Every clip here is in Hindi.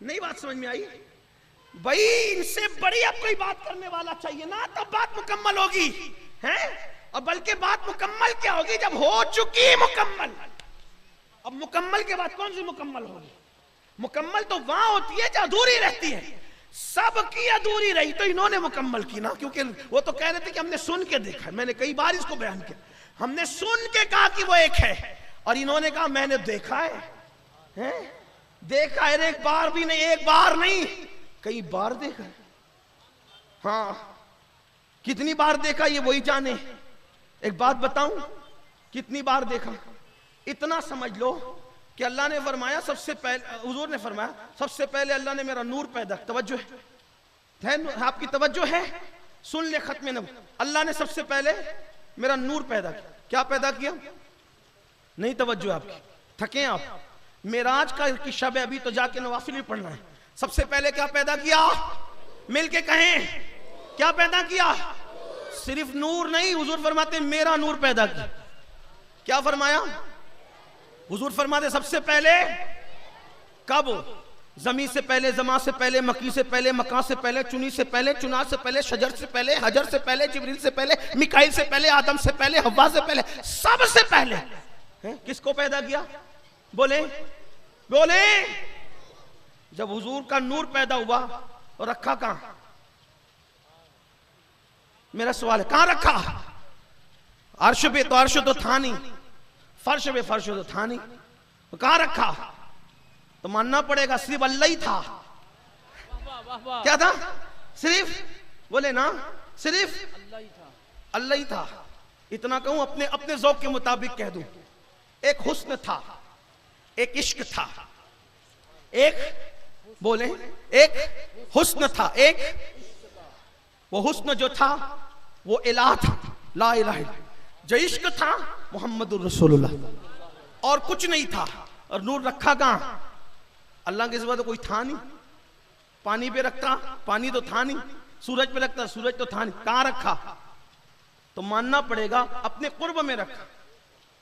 नहीं बात समझ में आई? भाई इनसे बड़ी अब कोई बात करने वाला चाहिए ना, तब बात मुकम्मल होगी हैं। और बल्कि बात मुकम्मल क्या होगी जब हो चुकी मुकम्मल। अब मुकम्मल के बाद कौन सी मुकम्मल होगी? मुकम्मल तो वहां होती है जहां अधूरी रहती है। सबकी अधूरी रही तो इन्होंने मुकम्मल की ना, क्योंकि वो तो कह रहे थे कि हमने सुन के देखा है। मैंने कई बार इसको बयान किया, हमने सुन के कहा कि वो एक है, और इन्होंने कहा मैंने देखा है? देखा है एक बार भी नहीं, एक बार नहीं कई बार देखा है। हाँ, कितनी बार देखा ये वही जाने। एक बात बताऊं, कितनी बार देखा? इतना समझ लो कि अल्लाह ने फरमाया सबसे पहले, हुजूर ने फरमाया सबसे पहले अल्लाह ने मेरा नूर पैदा। तवज्जो है आपकी? तवज्जो है? सुन ले खत्म नबी, अल्लाह ने सबसे पहले मेरा नूर पैदा किया। क्या पैदा किया? नहीं तवज्जो आपकी, थके आप। मेराज का की शब है, अभी तो जाके नवाफिल भी पढ़ना है। सबसे पहले क्या पैदा किया? मिलके कहें, क्या पैदा किया? सिर्फ नूर नहीं, हुजूर फरमाते मेरा नूर पैदा किया। क्या फरमाया हुजूर? फरमाते सबसे पहले कब? जमी से पहले, जमा से पहले, मकी से पहले, मका से पहले, चुनी से पहले, चुना से पहले, शजर से पहले, हजर से पहले, जिब्रील से पहले, मिकाइल से पहले, आदम से पहले, हव्वा से पहले, सबसे पहले किसको पैदा किया? बोले बोले। जब हुजूर का नूर पैदा हुआ और रखा कहां? मेरा सवाल है, कहां रखा? अर्श पे तो अर्श तो था नहीं, फर्श पे फर्श तो था नहीं, तो कहां रखा? तो मानना पड़ेगा सिर्फ अल्लाह ही था। क्या था? सिर्फ, बोले ना, सिर्फ अल्लाह ही था। इतना कहूं, अपने अपने ज़ौक़ के मुताबिक कह दूं, एक हुस्न था, एक इश्क था, एक बोले एक हुस्न था, एक वो हुस्न जो था वो इलाह था, ला इलाहा इल्लल्लाह। जो इश्क था मुहम्मदुर रसूलुल्लाह, और कुछ नहीं था। और नूर रखा कहां? अल्लाह के सिवा तो कोई था नहीं। पानी पे रखता, पानी तो था नहीं। सूरज पे रखता, सूरज तो था नहीं। कहां रखा? तो मानना पड़ेगा अपने कुर्ब में रखा।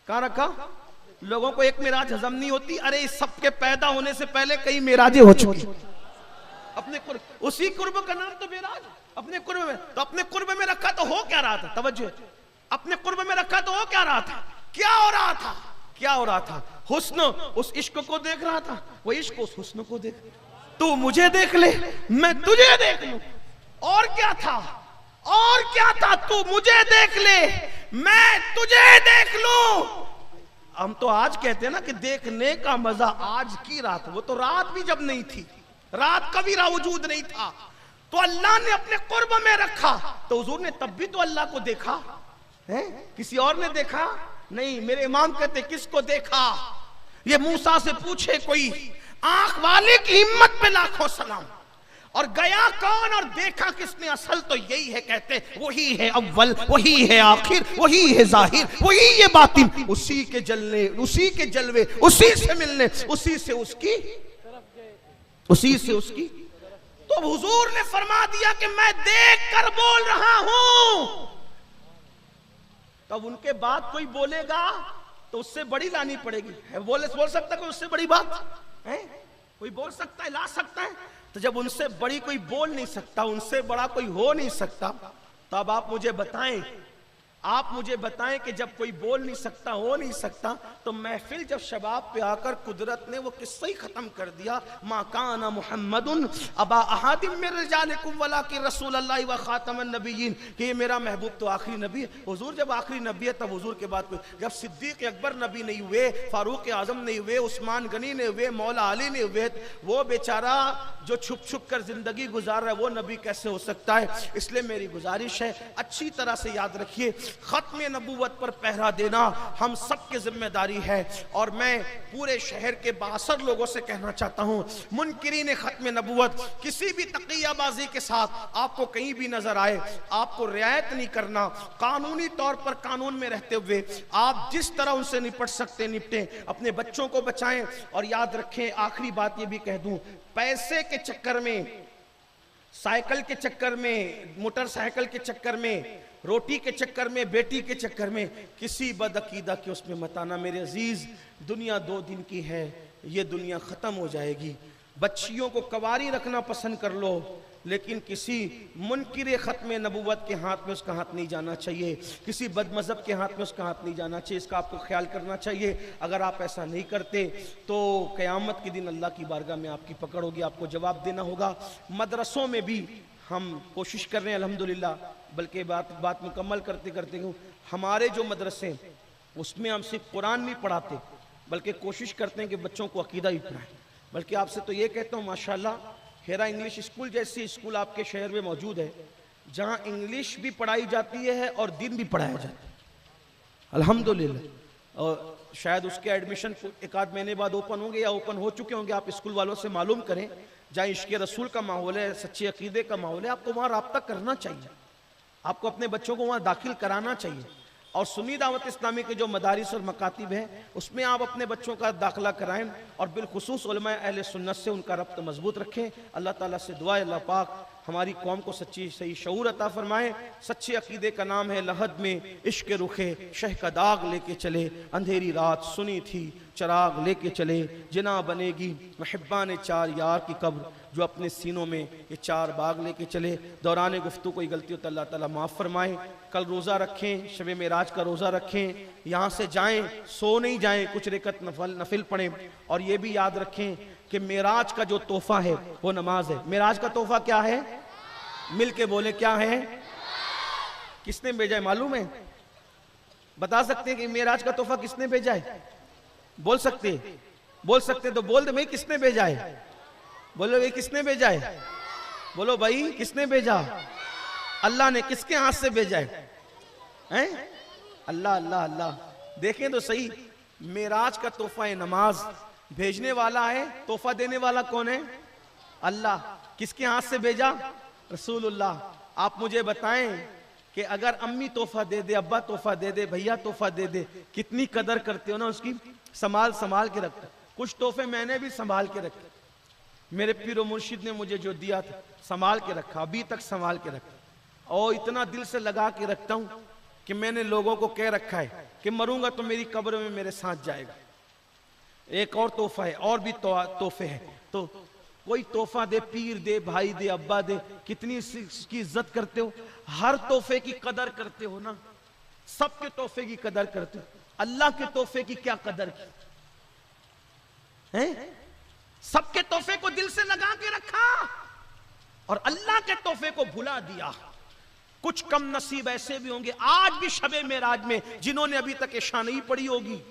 कहां रखा? लोगों को एक मिराज हजम नहीं होती। अरे इस सब के पैदा होने से पहले कई मिराजें हो चुकी। अपने कुर्ब, उसी कुर्ब का नाम तो मिराज। अपने कुर्ब में, तो अपने कुर्ब में रखा तो हो क्या रहा था? तवज्जो, अपने कुर्ब में रखा तो हो क्या रहा था? क्या हो रहा था? क्या हो रहा था? हुस्न उस इश्क को देख रहा था, वो इश्क उस हुस्न को देख। तू मुझे देख ले, मैं तुझे देख लूं। और क्या था? और क्या था? तू मुझे देख ले, मैं तुझे देख लूं। हम तो आज कहते हैं ना कि देखने का मजा आज की रात। वो तो रात भी जब नहीं थी, रात का भी वजूद नहीं था, तो अल्लाह ने अपने कुर्ब में रखा। तो हुजूर ने तब भी तो अल्लाह को देखा है, किसी और ने देखा नहीं। मेरे इमाम कहते किसको देखा? ये मूसा से पूछे कोई, आंख वाले की हिम्मत पे लाखों सलाम। और गया कौन और देखा किसने? असल तो यही है, कहते वही है अव्वल, वही है आखिर, वही है जाहिर, वही है बातिन। उसी के जलने, उसी के जलवे, उसी से मिलने, उसी से उसकी, उसी से उसकी। तो हुजूर ने फरमा दिया कि मैं देख कर बोल रहा हूं। तब उनके बाद कोई बोलेगा तो उससे बड़ी लानी पड़ेगी। बोल सकता कोई उससे बड़ी बात है? कोई बोल सकता है, ला सकता है? तो जब उनसे बड़ी कोई बोल नहीं सकता, उनसे बड़ा कोई हो नहीं सकता, तब आप मुझे बताएं, आप मुझे बताएं कि जब कोई बोल नहीं सकता, हो नहीं सकता, तो महफिल जब शबाब पे आकर कुदरत ने वो किस्सा ही खत्म कर दिया। मा काना मुहम्मदुन अबा अहादिम मिन रिजालिकुम वलाकिन रसूलुल्लाह व खातमुन नबिय्यीन, कि ये मेरा महबूब तो आखिरी नबी है। हुजूर जब आखिरी नबी है, तब हुजूर के बाद कोई, जब सिद्दीक अकबर नबी नहीं हुए, फारूक आजम नहीं हुए, उस्मान गनी नहीं हुए, मौला अली नहीं हुए, वो बेचारा जो छुप छुप कर जिंदगी गुजार रहा है, वो नबी कैसे हो सकता है? इसलिए मेरी गुजारिश है, अच्छी तरह से याद रखिए, खत्म नबूवत पर पहरा देना हम सब की जिम्मेदारी है। और मैं पूरे शहर के 62 लोगों से कहना चाहता हूं, मुनकिरीन खत्म नबूवत, किसी भी तकियाबाजी के साथ आपको कहीं भी नजर आए, आपको रियायत नहीं करना। कानूनी तौर पर कानून में रहते हुए आप जिस तरह उनसे निपट सकते निपटें, अपने बच्चों को बचाएं। और याद रखें, आखिरी बात ये भी कह दूं, पैसे के चक्कर में, साइकिल के चक्कर में, मोटरसाइकिल के चक्कर में, रोटी के चक्कर में, बेटी के चक्कर में किसी बदअकीदा के उसमें मत आना। मेरे अजीज, दुनिया 2 दिन की है, ये दुनिया खत्म हो जाएगी। बच्चियों को कवारी रखना पसंद कर लो, लेकिन किसी मुनकिर ख़त्म नबूवत के हाथ में उसका हाथ नहीं जाना चाहिए, किसी बदमज़हब के हाथ में उसका हाथ नहीं जाना चाहिए। इसका आपको ख्याल करना चाहिए। अगर आप ऐसा नहीं करते तो क़यामत के दिन अल्लाह की बारगाह में आपकी पकड़ होगी, आपको जवाब देना होगा। मदरसों में भी हम कोशिश कर रहे हैं अल्हम्दुलिल्लाह, बल्कि बात मुकम्मल करते करते हूँ, हमारे जो मदरसे हैं उसमें हम सिर्फ कुरान नहीं पढ़ाते, बल्कि कोशिश करते हैं कि बच्चों को अकीदा ही पढ़ाएं। बल्कि आपसे तो ये कहता हूँ माशाल्लाह, हेरा इंग्लिश स्कूल जैसी स्कूल आपके शहर में मौजूद है, जहाँ इंग्लिश भी पढ़ाई जाती है और दिन भी पढ़ाया जाता है अल्हम्दुलिल्लाह। और शायद उसके एडमिशन एक आध महीने बाद ओपन होंगे या ओपन हो चुके होंगे, आप स्कूल वालों से मालूम करें। जहाँ इश्क़ रसूल का माहौल है, सच्चे अकीदे का माहौल है, आपको वहाँ रब्ता करना चाहिए, आपको अपने बच्चों को वहाँ दाखिल कराना चाहिए। और सुन्नी दावत इस्लामी के जो मदारिस और मकातिब हैं उसमें आप अपने बच्चों का दाखिला कराएं, और बिलखुसूस उलमा अहले सुन्नत से उनका रब्त मजबूत रखें। अल्लाह ताला से दुआ है अल्लाह पाक हमारी कौम को सच्ची सही शऊर अता फरमाए। सच्चे अकीदे का नाम है लहद में इश्क रुखे शह का दाग लेके चले, अंधेरी रात सुनी थी चराग लेके चले, जिना बनेगी महब्बान चार यार की कब्र, जो अपने सीनों में ये चार बाग लेके चले। दौरान गुफ्तगू कोई गलती हो तो अल्लाह ताला माफ़ फरमाए। कल रोज़ा रखें, शब मेराज का रोज़ा रखें, यहाँ से जाएं सो नहीं जाएं, कुछ रेकत नफिल पढ़ें। और ये भी याद रखें कि मेराज का जो तोहफा है वो नमाज है। मेराज का तोहफा क्या है? मिल के बोले क्या है? किसने भेजा है मालूम है? बता सकते हैं कि मेराज का तोहफा किसने भेजा है? बोल सकते तो बोल दे भाई किसने भेजा है? बोलो भाई किसने भेजा है? बोलो भाई किसने भेजा? अल्लाह ने। किसके हाथ से भेजा है? हैं? अल्लाह अल्लाह अल्लाह। देखें तो सही, मेराज का तोहफा है नमाज, भेजने वाला है, तोहफा देने वाला कौन है? अल्लाह। किसके हाथ से भेजा? रसूलुल्लाह। आप मुझे बताएं कि अगर अम्मी तोहफा दे दे, अब्बा तोहफा दे दे, भैया तोहफा दे दे, कितनी कदर करते हो ना उसकी, संभाल के रखते। कुछ तोहफे मैंने भी संभाल के रखे, मेरे पीरो मुर्शिद ने मुझे जो दिया था संभाल के रखा, अभी तक संभाल के रखा, और इतना दिल से लगा के रखता हूं कि मैंने लोगों को कह रखा है कि मरूंगा तो मेरी कब्र में मेरे साथ जाएगा। एक और तोहफा है, और भी तोहफे हैं। तो कोई तोहफा दे, पीर दे, भाई दे, अब्बा दे, कितनी इसकी इज्जत करते हो, हर तोहफे की कदर करते हो ना, सबके तोहफे की कदर करते हो। अल्लाह के तोहफे की क्या कदर की है? सबके तोहफे को दिल से लगा के रखा और अल्लाह के तोहफे को भुला दिया। कुछ कम नसीब ऐसे भी होंगे आज भी शबे मेराज में जिन्होंने अभी तक इशा नहीं पढ़ी होगी,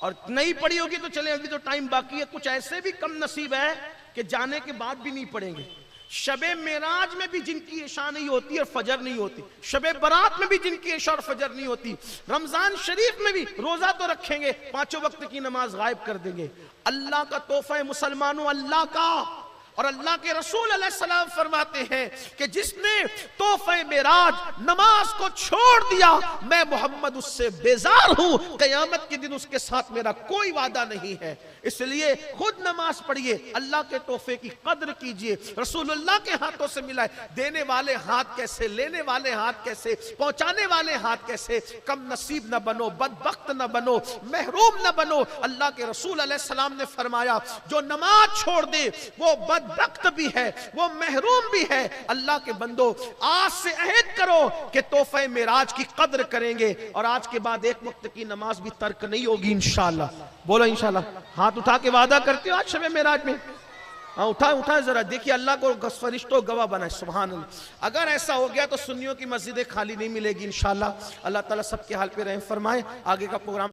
और नहीं पढ़ी होगी तो चले अभी तो टाइम बाकी है। कुछ ऐसे भी कम नसीब है कि जाने के बाद भी नहीं पढ़ेंगे। शबे मेराज में भी जिनकी इशा नहीं होती और फजर नहीं होती, शबे बरात में भी जिनकी इशा और फजर नहीं होती, रमजान शरीफ में भी रोजा तो रखेंगे, पांचों वक्त की नमाज गायब कर देंगे। अल्लाह का तोहफा है मुसलमानों, अल्लाह का। और अल्लाह के रसूल अलैहिस्सलाम फरमाते हैं कि जिसने तोहफे मेराज नमाज को छोड़ दिया, मैं मोहम्मद उससे बेजार हूं, क़यामत के दिन उसके साथ मेरा कोई वादा नहीं है। इसलिए खुद नमाज पढ़िए, अल्लाह के तोहफे की कद्र कीजिए। रसूलुल्लाह के हाथों से मिला है, देने वाले हाथ कैसे, लेने वाले हाथ कैसे, पहुंचाने वाले हाथ कैसे। कम नसीब न बनो, बदबख्त न बनो, महरूम न बनो। अल्लाह के रसूल अलैहिस्सलाम ने फरमाया जो नमाज छोड़ दे वो बदबख्त भी है, वो महरूम भी है। अल्लाह के बंदो आज से अहद करो कि तोहफे मेराज की कद्र करेंगे, और आज के बाद एक वक्त की नमाज भी तर्क नहीं होगी इंशाअल्लाह। बोलो इंशाअल्लाह। हाथ उठा के वादा करते हो आज शबे मेराज में? हाँ उठाए जरा, देखिए अल्लाह को फरिश्तों गवाह बनाए। सुभान अल्लाह। अगर ऐसा हो गया तो सुन्नियों की मस्जिदें खाली नहीं मिलेगी इंशाअल्लाह। अल्लाह ताला सबके हाल पे रहम फरमाए। आगे का प्रोग्राम